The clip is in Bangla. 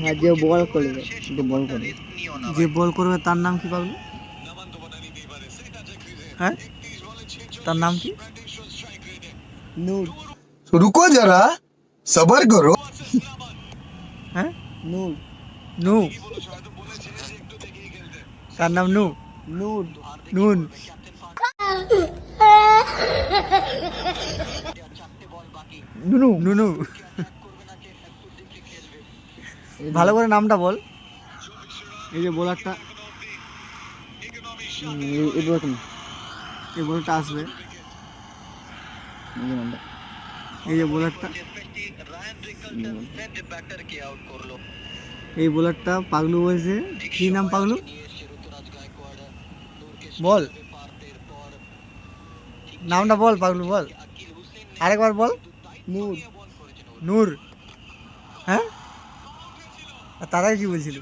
হ্যাঁ, যে বল করবে, যে বল করবে তার নাম কি পাগলু? হ্যাঁ, তার নাম কি? নূর। रुको जरा सबर करो। হ্যাঁ, নূর। নু। কার নাম নু? নূর। নুন। নুনু। নুনু। ভালো করে নামটা বল। এই যে বোলারটা, ইব্রাহিম। এই বলটা আসবে, এই যে নামটা। এই যে বোলারটা, এই এই বোলারটা পাগলু বলছে। কি নাম পাগলু? বল নামটা বল পাগলু, বল আরেকবার বল। নূর। নূর। হ্যাঁ, আর তার আগে কি বলছিল?